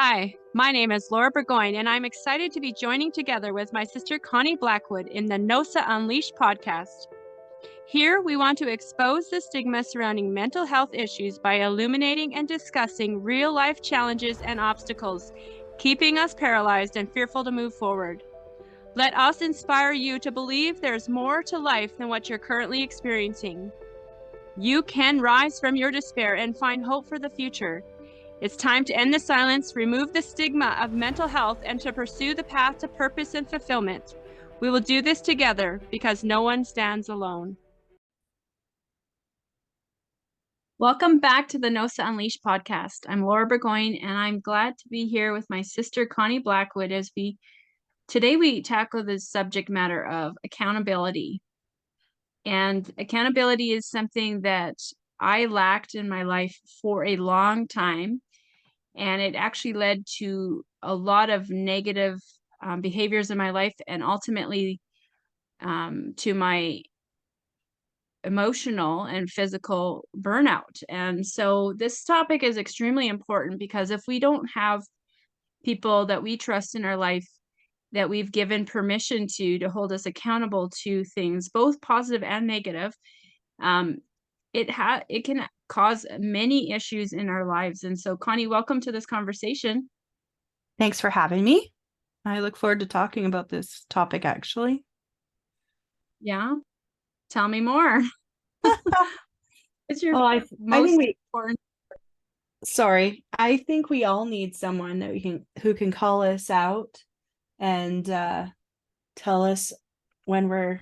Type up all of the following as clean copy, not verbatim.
Hi, my name is Laura Burgoyne, and I'm excited to be joining together with my sister Connie Blackwood in the NOSA Unleashed podcast. Here, we want to expose the stigma surrounding mental health issues by illuminating and discussing real-life challenges and obstacles, keeping us paralyzed and fearful to move forward. Let us inspire you to believe there's more to life than what you're currently experiencing. You can rise from your despair and find hope for the future. It's time to end the silence, remove the stigma of mental health, and to pursue the path to purpose and fulfillment. We will do this together because no one stands alone. Welcome back to the NOSA Unleashed podcast. I'm Laura Burgoyne, and I'm glad to be here with my sister Connie Blackwood as today we tackle the subject matter of accountability. And accountability is something that I lacked in my life for a long time. And it actually led to a lot of negative behaviors in my life, and ultimately to my emotional and physical burnout. And so this topic is extremely important because if we don't have people that we trust in our life that we've given permission to hold us accountable to things, both positive and negative, it can cause many issues in our lives. And so, Connie, welcome to this conversation. Thanks for having me. I look forward to talking about this topic, actually. Yeah. Tell me more. What's your I most think important? I think we all need someone that who can call us out and tell us when we're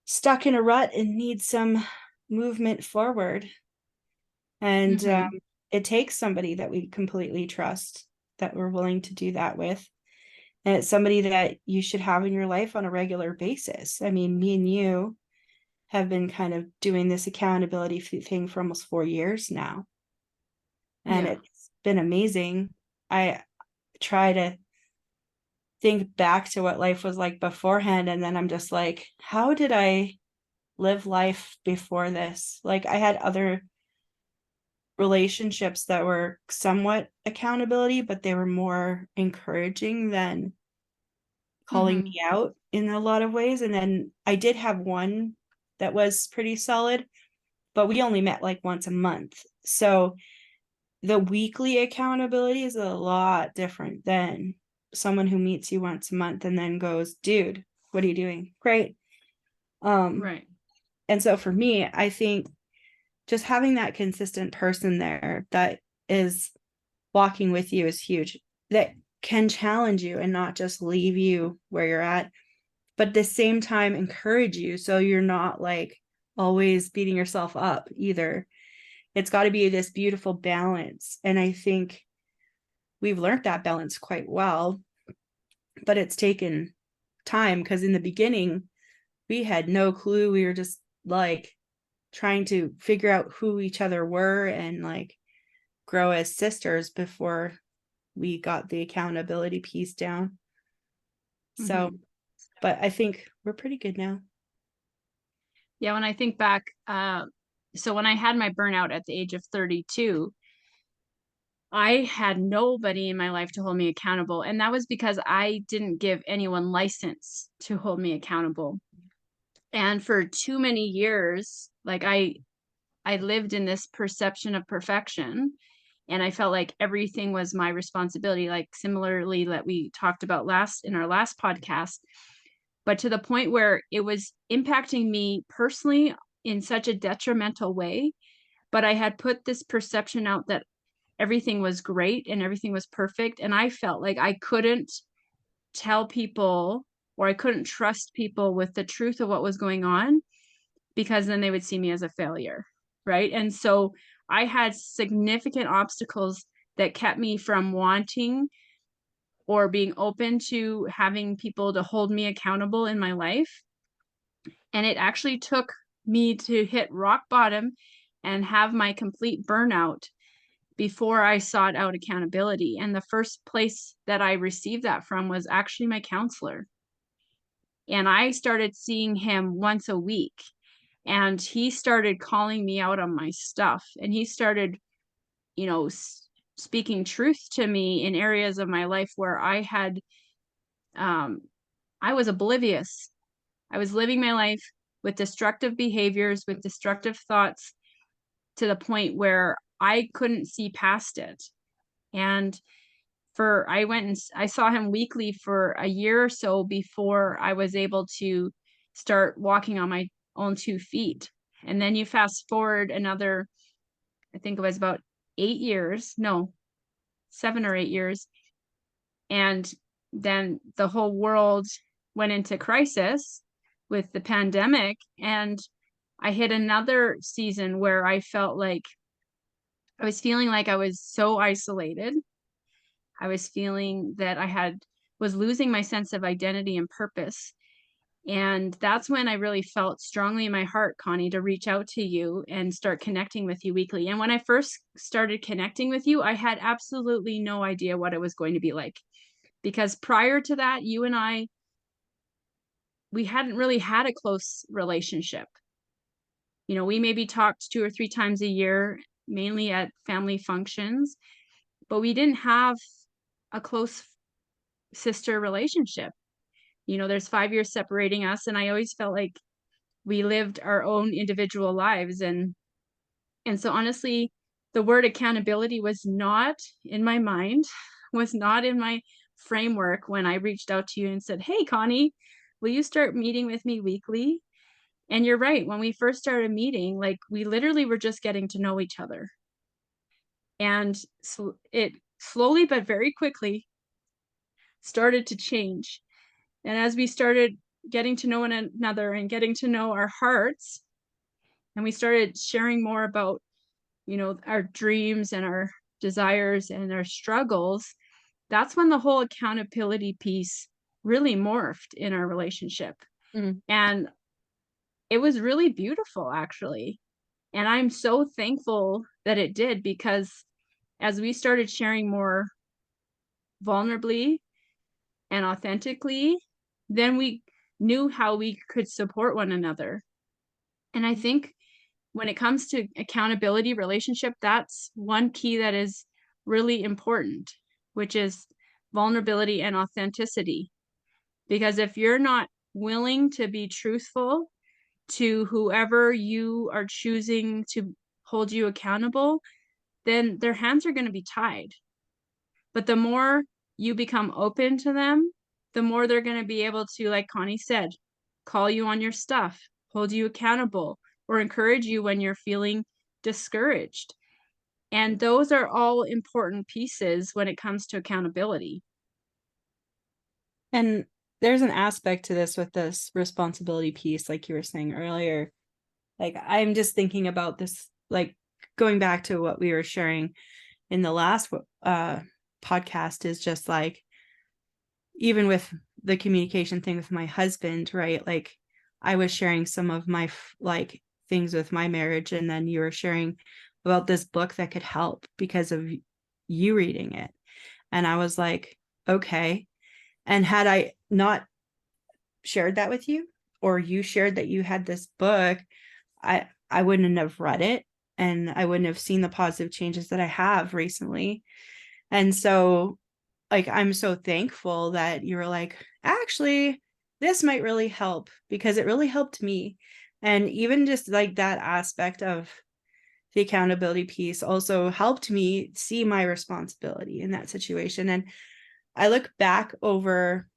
stuck in a rut and need some movement forward. And it takes somebody that we completely trust, that we're willing to do that with. And it's somebody that you should have in your life on a regular basis. I mean, me and you have been kind of doing this accountability thing for almost 4 years now. And it's been amazing. I try to think back to what life was like beforehand. And then I'm just like, how did I live life before this? Like, I had other relationships that were somewhat accountability, but they were more encouraging than calling me out in a lot of ways. And then I did have one that was pretty solid, but we only met like once a month. So the weekly accountability is a lot different than someone who meets you once a month and then goes, dude, what are you doing? Great. Right. And so for me, I think just having that consistent person there that is walking with you is huge, that can challenge you and not just leave you where you're at, but at the same time encourage you so you're not like always beating yourself up either. It's got to be this beautiful balance. And I think we've learned that balance quite well, but it's taken time because in the beginning, we had no clue. We were just like trying to figure out who each other were and like grow as sisters before we got the accountability piece down. So, but I think we're pretty good now. Yeah, when I think back, so when I had my burnout at the age of 32, I had nobody in my life to hold me accountable. And that was because I didn't give anyone license to hold me accountable. And for too many years, like I lived in this perception of perfection, and I felt like everything was my responsibility, like similarly that we talked about in our last podcast, but to the point where it was impacting me personally in such a detrimental way. But I had put this perception out that everything was great and everything was perfect, and I felt like I couldn't tell people, or I couldn't trust people with the truth of what was going on, because then they would see me as a failure, right? And so I had significant obstacles that kept me from wanting or being open to having people to hold me accountable in my life. And it actually took me to hit rock bottom and have my complete burnout before I sought out accountability. And the first place that I received that from was actually my counselor. And I started seeing him once a week. And he started calling me out on my stuff. And he started, speaking truth to me in areas of my life where um, I was oblivious. I was living my life with destructive behaviors, with destructive thoughts to the point where I couldn't see past it. And I went and I saw him weekly for a year or so before I was able to start walking on my own 2 feet. And then you fast forward another, I think it was about 8 years, no, 7 or 8 years. And then the whole world went into crisis with the pandemic. And I hit another season where I felt like I was feeling like I was so isolated. I was feeling that was losing my sense of identity and purpose. And that's when I really felt strongly in my heart, Connie, to reach out to you and start connecting with you weekly. And when I first started connecting with you, I had absolutely no idea what it was going to be like. Because prior to that, you and we hadn't really had a close relationship. We maybe talked 2 or 3 times a year, mainly at family functions, but we didn't have a close sister relationship. There's 5 years separating us, and I always felt like we lived our own individual lives. And so honestly, the word accountability was not in my mind, was not in my framework when I reached out to you and said, "Hey, Connie, will you start meeting with me weekly?" And you're right. When we first started meeting, like we literally were just getting to know each other. And so it slowly but very quickly started to change. And as we started getting to know one another and getting to know our hearts, and we started sharing more about, our dreams and our desires and our struggles, that's when the whole accountability piece really morphed in our relationship. Mm. And it was really beautiful, actually. And I'm so thankful that it did, because as we started sharing more vulnerably and authentically, then we knew how we could support one another. And I think when it comes to accountability relationship, that's one key that is really important, which is vulnerability and authenticity. Because if you're not willing to be truthful to whoever you are choosing to hold you accountable, then their hands are going to be tied. But the more you become open to them, the more they're going to be able to, like Connie said, call you on your stuff, hold you accountable, or encourage you when you're feeling discouraged. And those are all important pieces when it comes to accountability. And there's an aspect to this with this responsibility piece, like you were saying earlier. Like, I'm just thinking about this, like going back to what we were sharing in the last podcast, is just like, even with the communication thing with my husband, right? Like, I was sharing some of my like things with my marriage, and then you were sharing about this book that could help because of you reading it. And I was like, okay. And had I not shared that with you, or you shared that you had this book, I wouldn't have read it, and I wouldn't have seen the positive changes that I have recently. And so, like, I'm so thankful that you were like, actually, this might really help, because it really helped me. And even just like that aspect of the accountability piece also helped me see my responsibility in that situation. And I look back over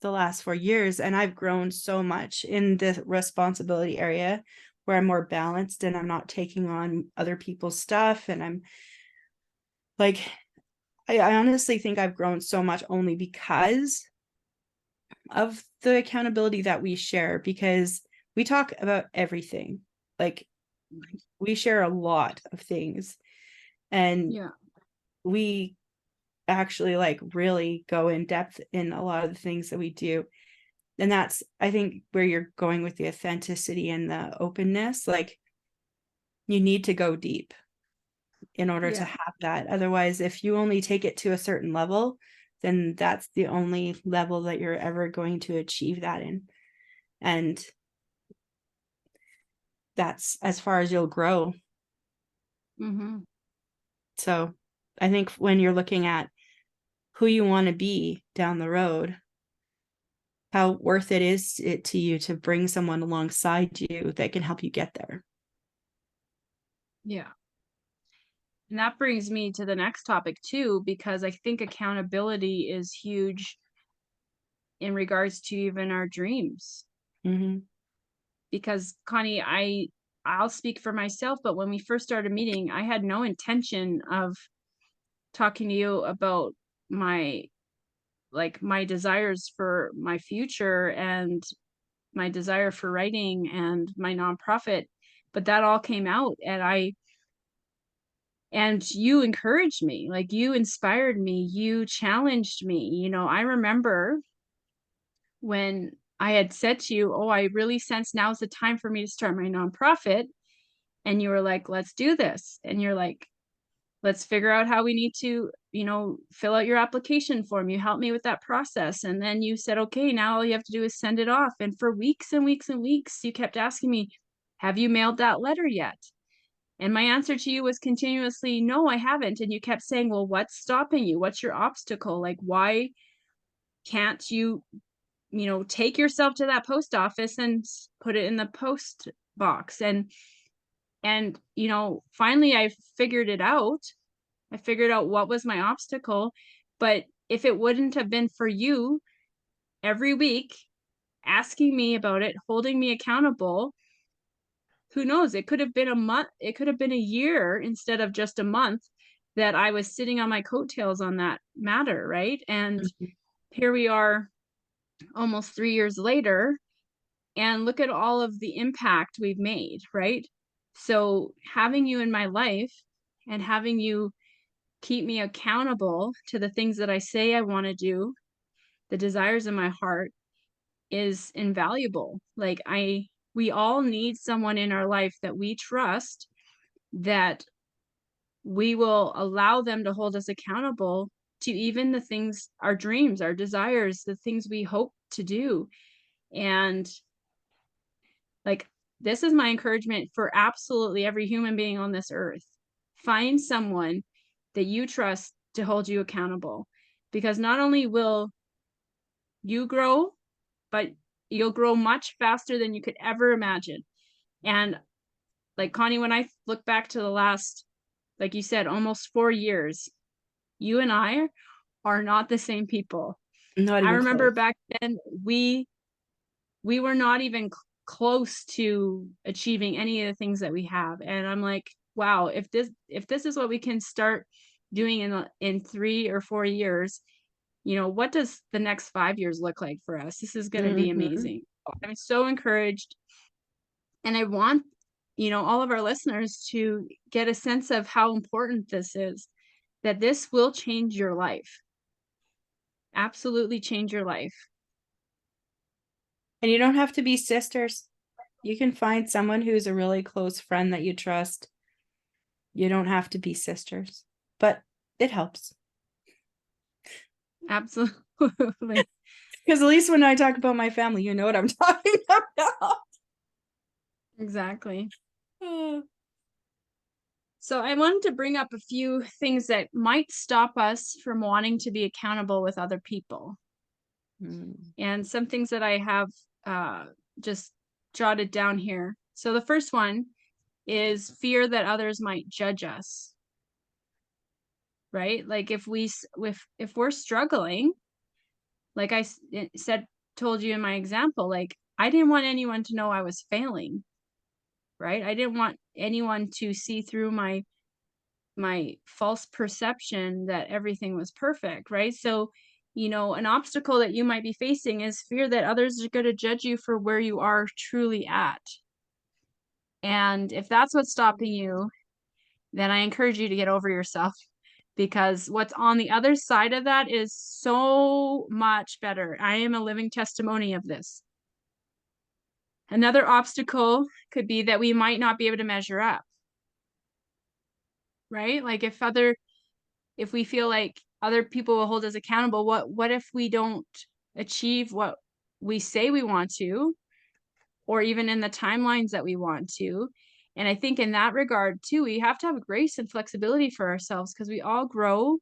the last 4 years, and I've grown so much in the responsibility area, where I'm more balanced and I'm not taking on other people's stuff. And I'm like, I honestly think I've grown so much only because of the accountability that we share, because we talk about everything. Like, we share a lot of things, and Yeah. we actually like really go in depth in a lot of the things that we do. And that's, I think, where you're going with the authenticity and the openness. Like, you need to go deep in order to Yeah. have that. Otherwise, if you only take it to a certain level, then that's the only level that you're ever going to achieve that in. And that's as far as you'll grow. Mm-hmm. So I think when you're looking at who you want to be down the road, how worth it is it to you to bring someone alongside you that can help you get there. Yeah. And that brings me to the next topic too, because I think accountability is huge in regards to even our dreams. Mm-hmm. Because Connie, I'll speak for myself, but when we first started meeting, I had no intention of talking to you about my my desires for my future and my desire for writing and my nonprofit, but that all came out, and you encouraged me, like you inspired me, you challenged me. I remember when I had said to you, oh, I really sense now's the time for me to start my nonprofit. And you were like, let's do this. And you're like, let's figure out how we need to, fill out your application form. You helped me with that process. And then you said, okay, now all you have to do is send it off. And for weeks and weeks and weeks, you kept asking me, have you mailed that letter yet? And my answer to you was continuously, no, I haven't. And you kept saying, well, what's stopping you? What's your obstacle? Like, why can't you, take yourself to that post office and put it in the post box? And finally I figured it out. I figured out what was my obstacle. But if it wouldn't have been for you every week asking me about it, holding me accountable, who knows? It could have been a month, it could have been a year instead of just a month that I was sitting on my coattails on that matter, right? And here we are almost 3 years later, and look at all of the impact we've made, right? So having you in my life and having you keep me accountable to the things that I say I want to do, the desires in my heart, is invaluable. We all need someone in our life that we trust, that we will allow them to hold us accountable to even the things, our dreams, our desires, the things we hope to do. And this is my encouragement for absolutely every human being on this earth. Find someone that you trust to hold you accountable, because not only will you grow, but you'll grow much faster than you could ever imagine. And Connie, when I look back to the last, like you said, almost 4 years, you and I are not the same people. Not I even remember close. back then we were not even close to achieving any of the things that we have. And I'm like, wow, if this is what we can start doing in 3 or 4 years, what does the next 5 years look like for us? This is going to be amazing. I'm so encouraged. And I want, all of our listeners to get a sense of how important this is, that this will change your life. Absolutely change your life. And you don't have to be sisters. You can find someone who's a really close friend that you trust. You don't have to be sisters, but it helps. Absolutely. Because at least when I talk about my family, you know what I'm talking about. Exactly. So I wanted to bring up a few things that might stop us from wanting to be accountable with other people. And some things that I have just jotted down here. So the first one is fear that others might judge us. Right? Like if we're struggling, like I told you in my example, like I didn't want anyone to know I was failing. Right? I didn't want anyone to see through my false perception that everything was perfect, right? So, an obstacle that you might be facing is fear that others are going to judge you for where you are truly at. And if that's what's stopping you, then I encourage you to get over yourself, because what's on the other side of that is so much better. I am a living testimony of this. Another obstacle could be that we might not be able to measure up. Right? Like if we feel like other people will hold us accountable, what if we don't achieve what we say we want to, or even in the timelines that we want to? And I think in that regard too, we have to have grace and flexibility for ourselves because we all grow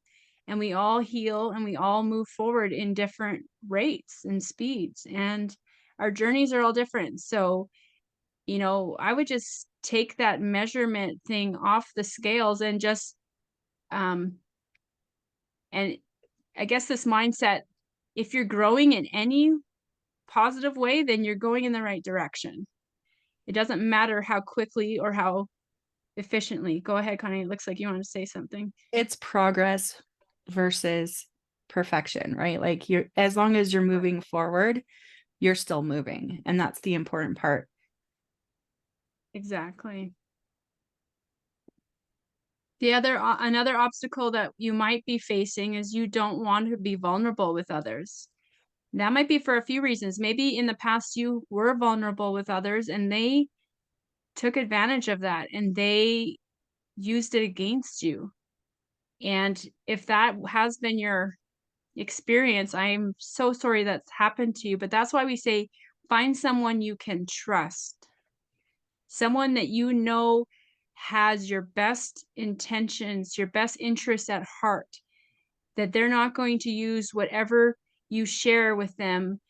and we all heal and we all move forward in different rates and speeds. And our journeys are all different. So, I would just take that measurement thing off the scales and just, um, and I guess this mindset, if you're growing in any positive way, then you're going in the right direction. It doesn't matter how quickly or how efficiently. Go ahead, Connie. It looks like you want to say something. It's progress versus perfection, right? Like you're as long as you're moving forward, you're still moving. And that's the important part. Exactly. Another obstacle that you might be facing is you don't want to be vulnerable with others. That might be for a few reasons. Maybe in the past you were vulnerable with others and they took advantage of that and they used it against you. And if that has been your experience, I'm so sorry that's happened to you, but that's why we say find someone you can trust. Someone that has your best intentions, your best interests at heart, that they're not going to use whatever you share with them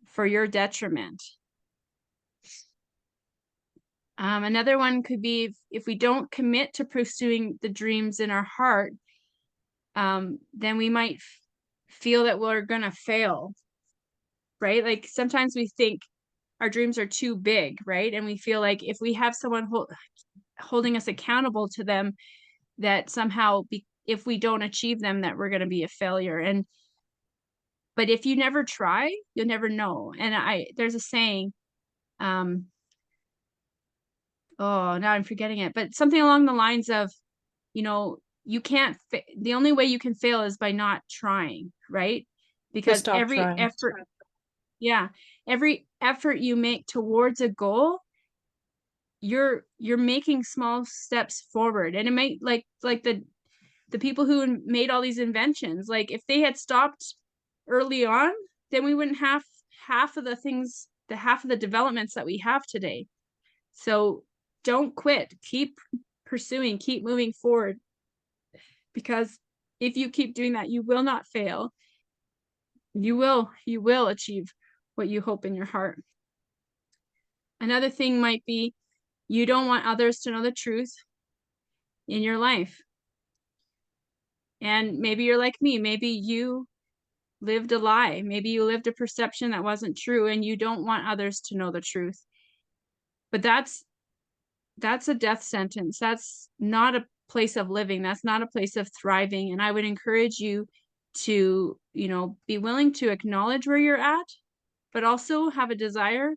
for your detriment. Another one could be if we don't commit to pursuing the dreams in our heart, then we might feel that we're going to fail, right? Like sometimes we think our dreams are too big, right? And we feel like if we have someone holding us accountable to them, that somehow if we don't achieve them, that we're going to be a failure. But if you never try, you'll never know. And there's a saying, oh, now I'm forgetting it, but something along the lines of, you can't, the only way you can fail is by not trying, right? Because stop trying. every effort you make towards a goal, you're making small steps forward. And it might like the people who made all these inventions, like if they had stopped early on, then we wouldn't have half of the developments that we have today. So don't quit. Keep pursuing, keep moving forward. Because if you keep doing that, you will not fail. You will achieve what you hope in your heart. Another thing might be you don't want others to know the truth in your life. And maybe you're like me. Maybe you lived a lie. Maybe you lived a perception that wasn't true and you don't want others to know the truth. But that's a death sentence. That's not a place of living. That's not a place of thriving. And I would encourage you to, be willing to acknowledge where you're at, but also have a desire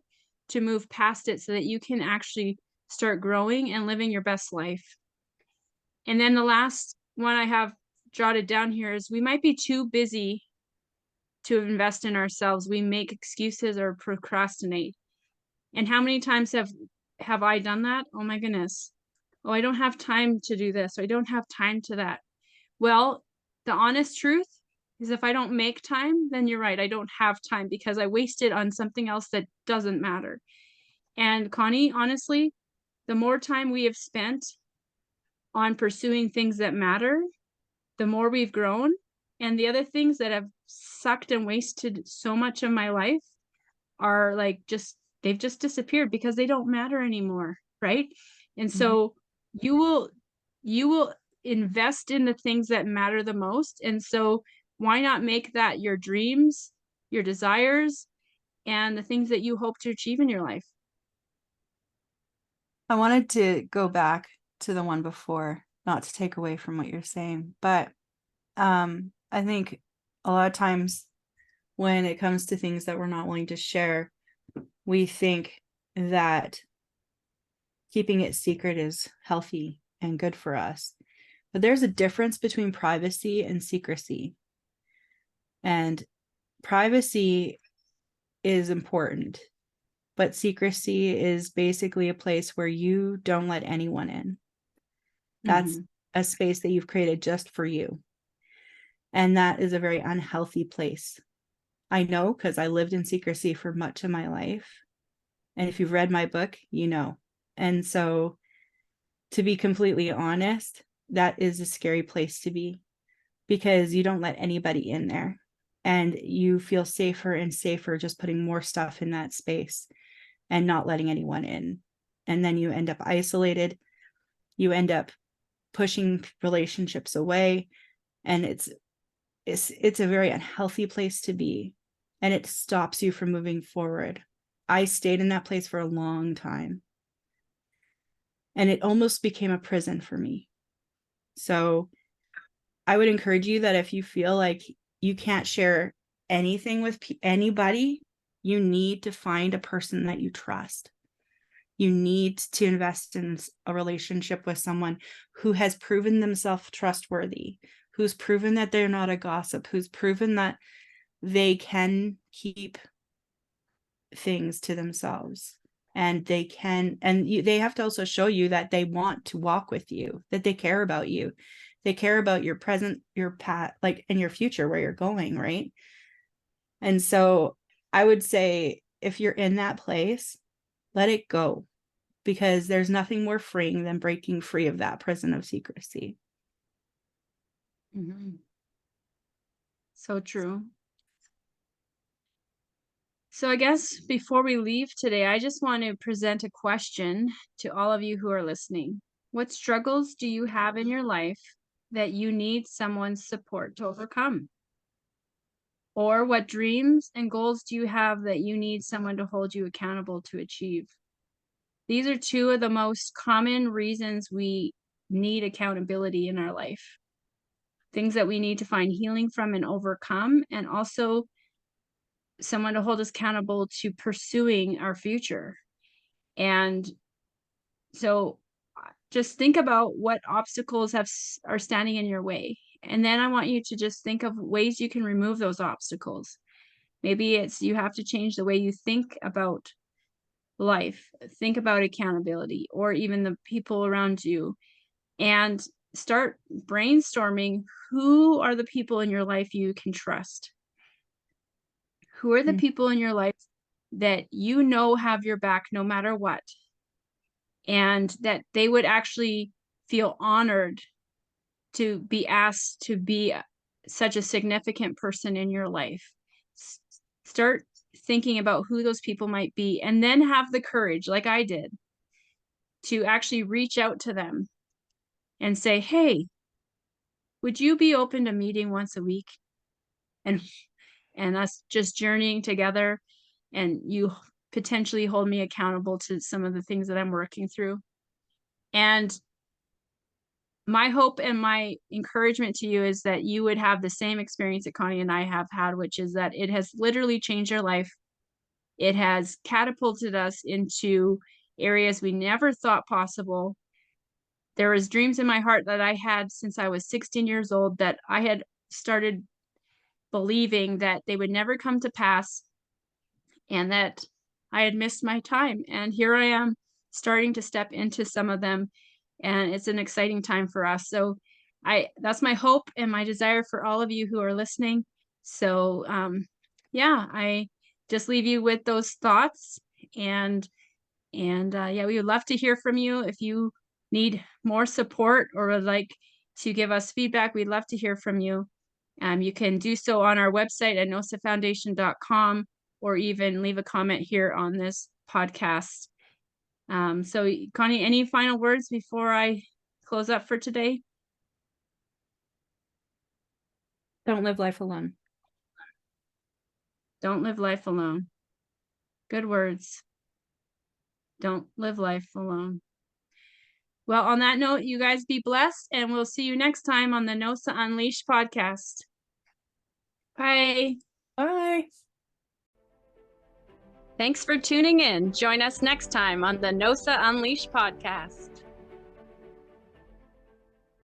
to move past it so that you can actually start growing and living your best life. And then the last one I have jotted down here is we might be too busy to invest in ourselves. We make excuses or procrastinate. And how many times have I done that? Oh my goodness. Oh, I don't have time to do this. Or I don't have time to that. Well, the honest truth is if I don't make time, then you're right. I don't have time because I wasted on something else that doesn't matter. And Connie, honestly, the more time we have spent on pursuing things that matter, the more we've grown. And the other things that have sucked and wasted so much of my life are they've just disappeared because they don't matter anymore, right? And so you will invest in the things that matter the most. And so why not make that your dreams, your desires, and the things that you hope to achieve in your life? I wanted to go back to the one before, not to take away from what you're saying, but I think a lot of times when it comes to things that we're not willing to share, we think that keeping it secret is healthy and good for us. But there's a difference between privacy and secrecy. And privacy is important, but secrecy is basically a place where you don't let anyone in. That's a space that you've created just for you. And that is a very unhealthy place. I know because I lived in secrecy for much of my life. And if you've read my book, you know. And so to be completely honest, that is a scary place to be, because you don't let anybody in there, and you feel safer and safer just putting more stuff in that space and not letting anyone in. And then you end up isolated, you end up pushing relationships away, and it's a very unhealthy place to be, and it stops you from moving forward. I stayed in that place for a long time, and it almost became a prison for me. So I would encourage you that if you feel like you can't share anything with anybody, you need to find a person that you trust. You need to invest in a relationship with someone who has proven themselves trustworthy, who's proven that they're not a gossip, who's proven that they can keep things to themselves, and they have to also show you that they want to walk with you, that they care about you, they care about your present, your path, like in your future, where you're going, right? And so I would say, if you're in that place, let it go, because there's nothing more freeing than breaking free of that prison of secrecy. Mm-hmm. So true. So I guess before we leave today, I just want to present a question to all of you who are listening. What struggles do you have in your life that you need someone's support to overcome? Or what dreams and goals do you have that you need someone to hold you accountable to achieve? These are two of the most common reasons we need accountability in our life. Things that we need to find healing from and overcome, and also someone to hold us accountable to pursuing our future. And so just think about what obstacles are standing in your way. And then I want you to just think of ways you can remove those obstacles. Maybe it's you have to change the way you think about life, think about accountability, or even the people around you, and start brainstorming who are the people in your life you can trust. Who are the people in your life that you know have your back no matter what, and that they would actually feel honored to be asked to be such a significant person in your life. Start thinking about who those people might be, and then have the courage, like I did, to actually reach out to them and say, hey, would you be open to meeting once a week and us just journeying together, and you potentially hold me accountable to some of the things that I'm working through? And my hope and my encouragement to you is that you would have the same experience that Connie and I have had, which is that it has literally changed our life. It has catapulted us into areas we never thought possible. There was dreams in my heart that I had since I was 16 years old that I had started believing that they would never come to pass, and that I had missed my time. And here I am starting to step into some of them, and it's an exciting time for us. So that's my hope and my desire for all of you who are listening. So yeah, I just leave you with those thoughts, and yeah, we would love to hear from you. If you need more support or would like to give us feedback, we'd love to hear from you. You can do so on our website at nosafoundation.com, or even leave a comment here on this podcast. So Connie, any final words before I close up for today? Don't live life alone. Don't live life alone. Good words. Don't live life alone. Well, on that note, you guys be blessed, and we'll see you next time on the NOSA Unleashed podcast. Bye. Bye. Thanks for tuning in. Join us next time on the NOSA Unleashed podcast.